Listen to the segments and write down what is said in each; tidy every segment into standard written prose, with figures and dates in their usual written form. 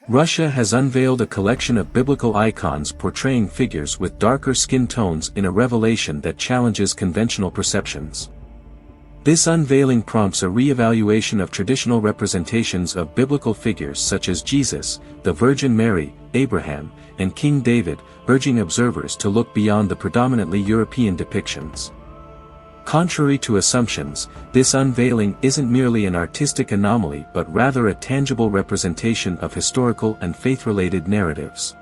Russia has unveiled a collection of biblical icons portraying figures with darker skin tones in a revelation that challenges conventional perceptions. This unveiling prompts a re-evaluation of traditional representations of biblical figures such as Jesus, the Virgin Mary, Abraham, and King David, urging observers to look beyond the predominantly European depictions. Contrary to assumptions, this unveiling isn't merely an artistic anomaly but rather a tangible representation of historical and faith-related narratives.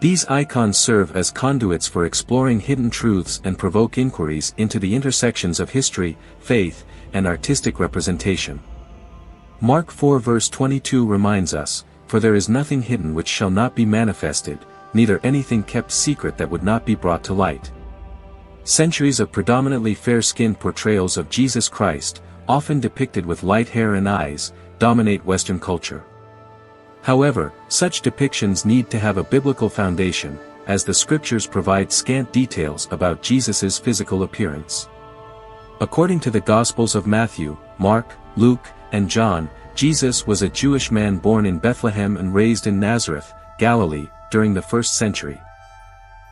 These icons serve as conduits for exploring hidden truths and provoke inquiries into the intersections of history, faith, and artistic representation. Mark 4 verse 22 reminds us, "For there is nothing hidden which shall not be manifested, neither anything kept secret that would not be brought to light." Centuries of predominantly fair-skinned portrayals of Jesus Christ, often depicted with light hair and eyes, dominate Western culture. However, such depictions need to have a biblical foundation, as the scriptures provide scant details about Jesus' physical appearance. According to the Gospels of Matthew, Mark, Luke, and John, Jesus was a Jewish man born in Bethlehem and raised in Nazareth, Galilee, during the 1st century.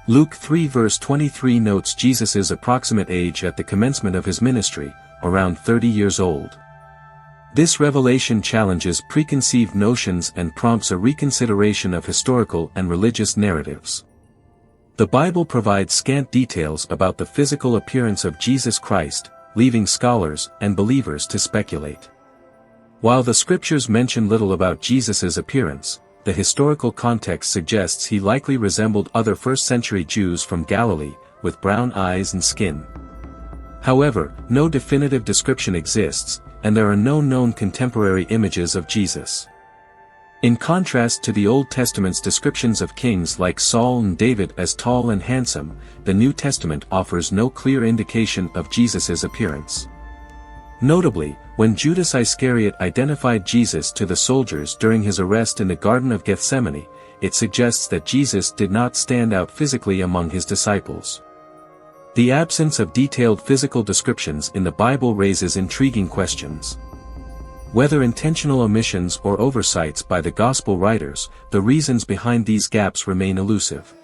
Luke 3 verse 23 notes Jesus' approximate age at the commencement of his ministry, around 30 years old. This revelation challenges preconceived notions and prompts a reconsideration of historical and religious narratives. The Bible provides scant details about the physical appearance of Jesus Christ, leaving scholars and believers to speculate. While the scriptures mention little about Jesus' appearance, the historical context suggests he likely resembled other first-century Jews from Galilee, with brown eyes and skin. However, no definitive description exists, and there are no known contemporary images of Jesus. In contrast to the Old Testament's descriptions of kings like Saul and David as tall and handsome, the New Testament offers no clear indication of Jesus' appearance. Notably, when Judas Iscariot identified Jesus to the soldiers during his arrest in the Garden of Gethsemane, it suggests that Jesus did not stand out physically among his disciples. The absence of detailed physical descriptions in the Bible raises intriguing questions. Whether intentional omissions or oversights by the Gospel writers, the reasons behind these gaps remain elusive.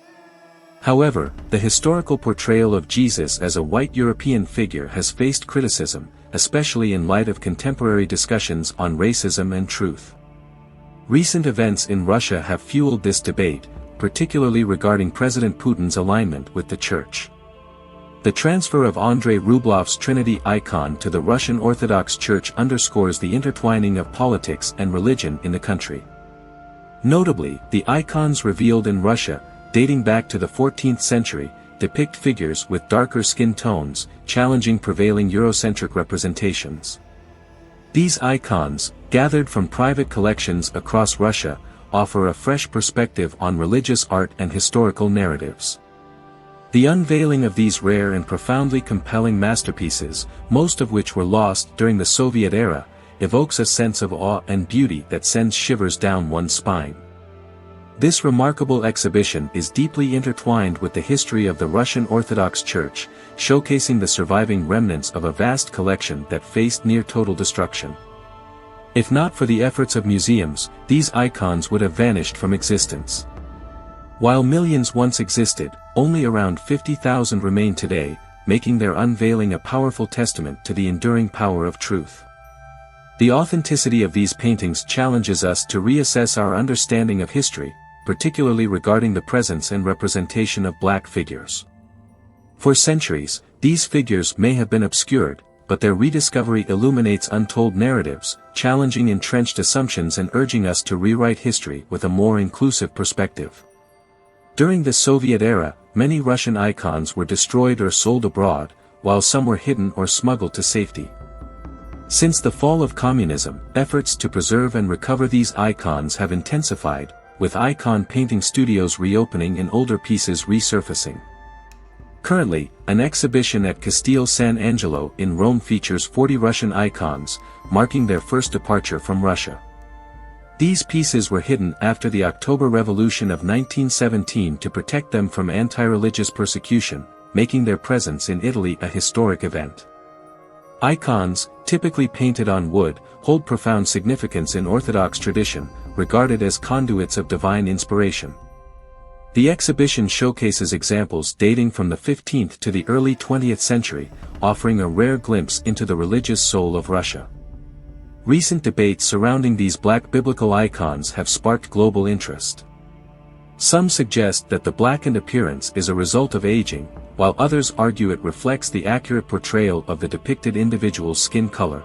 However, the historical portrayal of Jesus as a white European figure has faced criticism, especially in light of contemporary discussions on racism and truth. Recent events in Russia have fueled this debate, particularly regarding President Putin's alignment with the Church. The transfer of Andrei Rublev's Trinity icon to the Russian Orthodox Church underscores the intertwining of politics and religion in the country. Notably, the icons revealed in Russia, dating back to the 14th century, depict figures with darker skin tones, challenging prevailing Eurocentric representations. These icons, gathered from private collections across Russia, offer a fresh perspective on religious art and historical narratives. The unveiling of these rare and profoundly compelling masterpieces, most of which were lost during the Soviet era, evokes a sense of awe and beauty that sends shivers down one's spine. This remarkable exhibition is deeply intertwined with the history of the Russian Orthodox Church, showcasing the surviving remnants of a vast collection that faced near total destruction. If not for the efforts of museums, these icons would have vanished from existence. While millions once existed, only around 50,000 remain today, making their unveiling a powerful testament to the enduring power of truth. The authenticity of these paintings challenges us to reassess our understanding of history, particularly regarding the presence and representation of black figures. For centuries, these figures may have been obscured, but their rediscovery illuminates untold narratives, challenging entrenched assumptions and urging us to rewrite history with a more inclusive perspective. During the Soviet era, many Russian icons were destroyed or sold abroad, while some were hidden or smuggled to safety. Since the fall of communism, efforts to preserve and recover these icons have intensified, with icon painting studios reopening and older pieces resurfacing. Currently, an exhibition at Castel San Angelo in Rome features 40 Russian icons, marking their first departure from Russia. These pieces were hidden after the October Revolution of 1917 to protect them from anti-religious persecution, making their presence in Italy a historic event. Icons, typically painted on wood, hold profound significance in Orthodox tradition, regarded as conduits of divine inspiration. The exhibition showcases examples dating from the 15th to the early 20th century, offering a rare glimpse into the religious soul of Russia. Recent debates surrounding these black biblical icons have sparked global interest. Some suggest that the blackened appearance is a result of aging, while others argue it reflects the accurate portrayal of the depicted individual's skin color.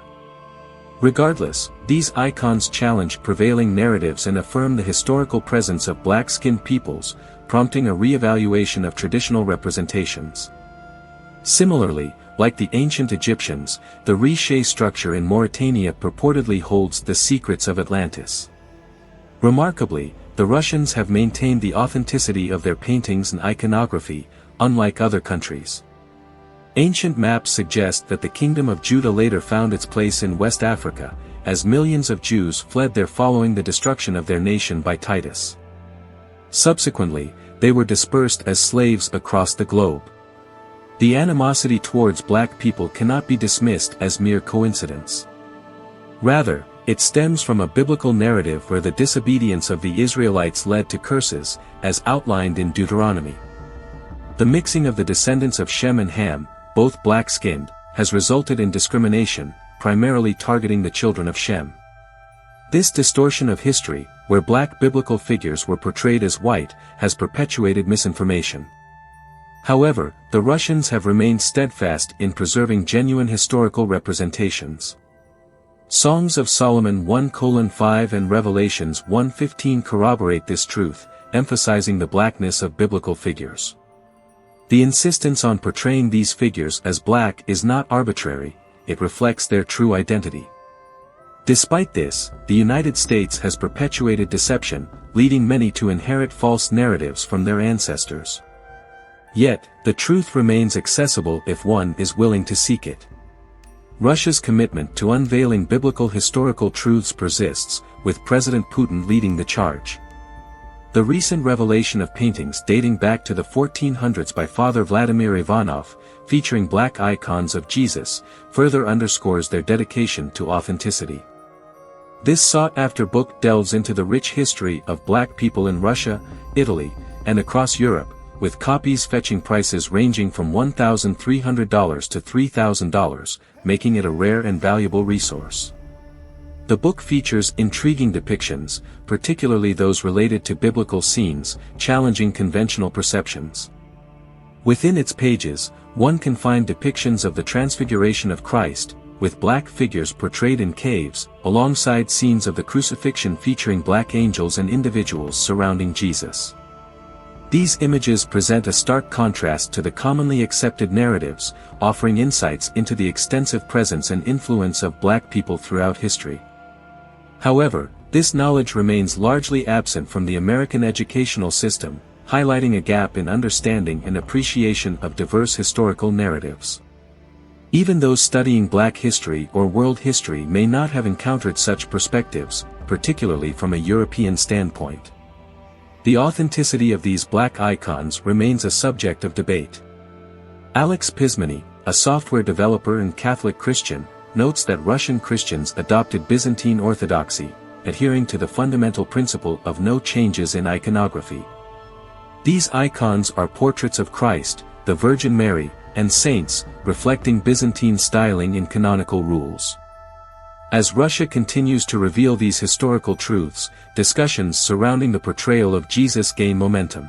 Regardless, these icons challenge prevailing narratives and affirm the historical presence of black-skinned peoples, prompting a re-evaluation of traditional representations. Similarly, like the ancient Egyptians, the reshape structure in Mauritania purportedly holds the secrets of Atlantis. Remarkably, the Russians have maintained the authenticity of their paintings and iconography, unlike other countries. Ancient maps suggest that the Kingdom of Judah later found its place in West Africa, as millions of Jews fled there following the destruction of their nation by Titus. Subsequently, they were dispersed as slaves across the globe. The animosity towards black people cannot be dismissed as mere coincidence. Rather, it stems from a biblical narrative where the disobedience of the Israelites led to curses, as outlined in Deuteronomy. The mixing of the descendants of Shem and Ham, both black-skinned, has resulted in discrimination, primarily targeting the children of Shem. This distortion of history, where black biblical figures were portrayed as white, has perpetuated misinformation. However, the Russians have remained steadfast in preserving genuine historical representations. Songs of Solomon 1:5 and Revelations 1:15 corroborate this truth, emphasizing the blackness of biblical figures. The insistence on portraying these figures as black is not arbitrary, it reflects their true identity. Despite this, the United States has perpetuated deception, leading many to inherit false narratives from their ancestors. Yet, the truth remains accessible if one is willing to seek it. Russia's commitment to unveiling biblical historical truths persists, with President Putin leading the charge. The recent revelation of paintings dating back to the 1400s by Father Vladimir Ivanov, featuring black icons of Jesus, further underscores their dedication to authenticity. This sought-after book delves into the rich history of black people in Russia, Italy, and across Europe, with copies fetching prices ranging from $1,300 to $3,000, making it a rare and valuable resource. The book features intriguing depictions, particularly those related to biblical scenes, challenging conventional perceptions. Within its pages, one can find depictions of the Transfiguration of Christ, with black figures portrayed in caves, alongside scenes of the crucifixion featuring black angels and individuals surrounding Jesus. These images present a stark contrast to the commonly accepted narratives, offering insights into the extensive presence and influence of black people throughout history. However, this knowledge remains largely absent from the American educational system, highlighting a gap in understanding and appreciation of diverse historical narratives. Even those studying black history or world history may not have encountered such perspectives, particularly from a European standpoint. The authenticity of these black icons remains a subject of debate. Alex Pismany, a software developer and Catholic Christian, notes that Russian Christians adopted Byzantine Orthodoxy, adhering to the fundamental principle of no changes in iconography. These icons are portraits of Christ, the Virgin Mary, and saints, reflecting Byzantine styling in canonical rules. As Russia continues to reveal these historical truths, discussions surrounding the portrayal of Jesus gain momentum.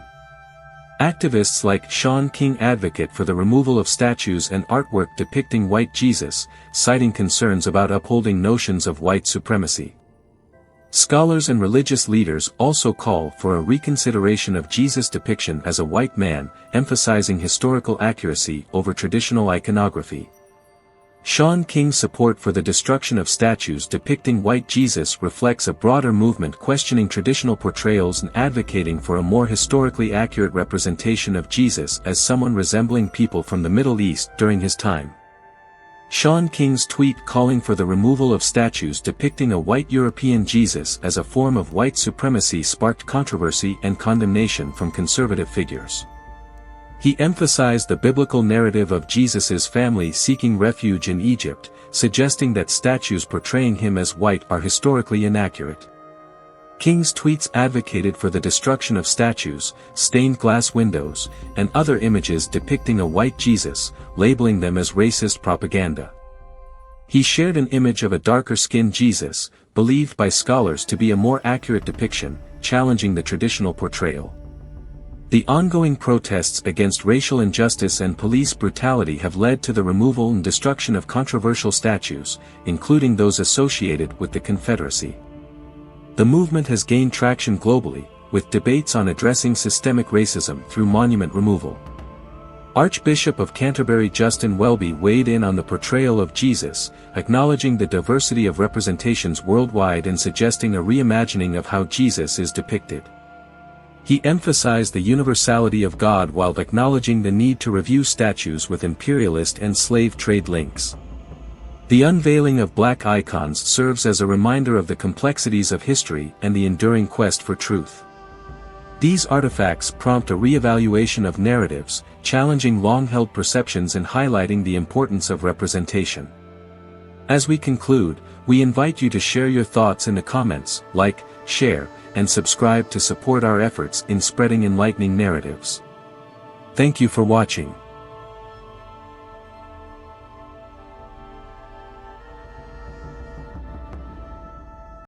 Activists like Sean King advocate for the removal of statues and artwork depicting white Jesus, citing concerns about upholding notions of white supremacy. Scholars and religious leaders also call for a reconsideration of Jesus' depiction as a white man, emphasizing historical accuracy over traditional iconography. Sean King's support for the destruction of statues depicting white Jesus reflects a broader movement questioning traditional portrayals and advocating for a more historically accurate representation of Jesus as someone resembling people from the Middle East during his time. Sean King's tweet calling for the removal of statues depicting a white European Jesus as a form of white supremacy sparked controversy and condemnation from conservative figures. He emphasized the biblical narrative of Jesus' family seeking refuge in Egypt, suggesting that statues portraying him as white are historically inaccurate. King's tweets advocated for the destruction of statues, stained glass windows, and other images depicting a white Jesus, labeling them as racist propaganda. He shared an image of a darker-skinned Jesus, believed by scholars to be a more accurate depiction, challenging the traditional portrayal. The ongoing protests against racial injustice and police brutality have led to the removal and destruction of controversial statues, including those associated with the Confederacy. The movement has gained traction globally, with debates on addressing systemic racism through monument removal. Archbishop of Canterbury Justin Welby weighed in on the portrayal of Jesus, acknowledging the diversity of representations worldwide and suggesting a reimagining of how Jesus is depicted. He emphasized the universality of God while acknowledging the need to review statues with imperialist and slave trade links. The unveiling of black icons serves as a reminder of the complexities of history and the enduring quest for truth. These artifacts prompt a re-evaluation of narratives, challenging long-held perceptions and highlighting the importance of representation. As we conclude, we invite you to share your thoughts in the comments, like, share, and subscribe to support our efforts in spreading enlightening narratives. Thank you for watching.